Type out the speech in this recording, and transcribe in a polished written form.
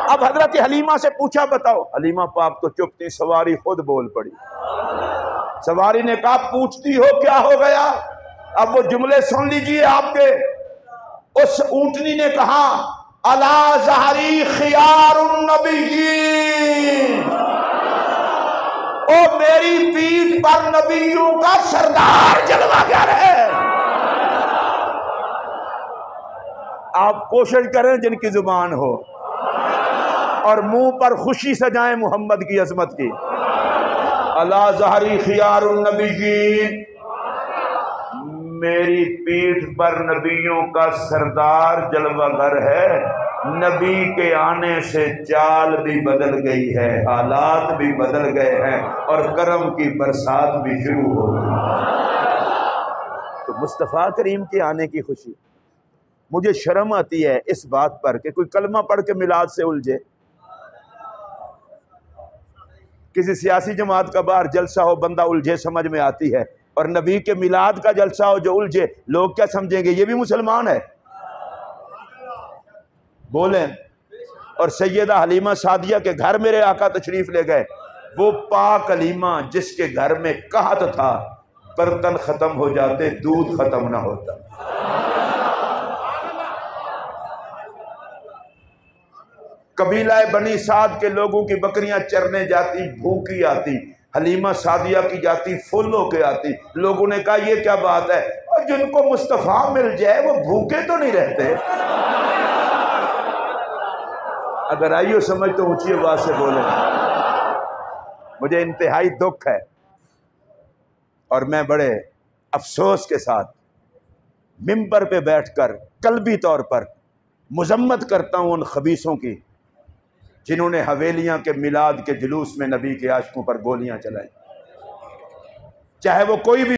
अब हजरत हलीमा से पूछा, बताओ। हलीमा पाक तो चुप थी, सवारी खुद बोल पड़ी। सवारी ने कहा, पूछती हो क्या हो गया? अब वो जुमले सुन लीजिए आपके। उस ऊंटनी ने कहा, अला ज़हरी खियारुन नबिय्यीन, ओ मेरी पीठ पर नबियों का सरदार जलवागर है। आप कोशिश करें जिनकी जुबान हो और मुंह पर खुशी सजाएं मोहम्मद की अजमत की। अला ज़हरी खियारुन नबिय्यीन, मेरी पीठ पर नबियों का सरदार जलवागर है। नबी के आने से चाल भी बदल गई है, हालात भी बदल गए हैं और करम की बरसात भी शुरू हो गई। तो मुस्तफ़ा करीम के आने की खुशी। मुझे शर्म आती है इस बात पर कि कोई कलमा पढ़ के मिलाद से उलझे। किसी सियासी जमात का बाहर जलसा हो, बंदा उलझे, समझ में आती है। और नबी के मिलाद का जलसा हो जो उलझे, लोग क्या समझेंगे, ये भी मुसलमान है? बोलें। और सैयदा हलीमा सादिया के घर मेरे आका तशरीफ ले गए। वो पाक हलीमा जिसके घर में कहत था, बर्तन खत्म हो जाते, दूध खत्म ना होता। कबीला बनी साद के लोगों की बकरियां चरने जाती, भूखी आती। हलीमा सादिया की जाती, फुल होके आती। लोगों ने कहा, ये क्या बात है? और जिनको मुस्तफा मिल जाए वो भूखे तो नहीं रहते। अगर आइयो समझ तो ऊंची आवाज से बोले। मुझे इंतहाई दुख है और मैं बड़े अफसोस के साथ मिंबर पे बैठकर कल्बी तौर पर मुजम्मत करता हूं उन खबीसों की जिन्होंने हवेलियां के मिलाद के जुलूस में नबी के आशिकों पर गोलियां चलाई, चाहे वो कोई भी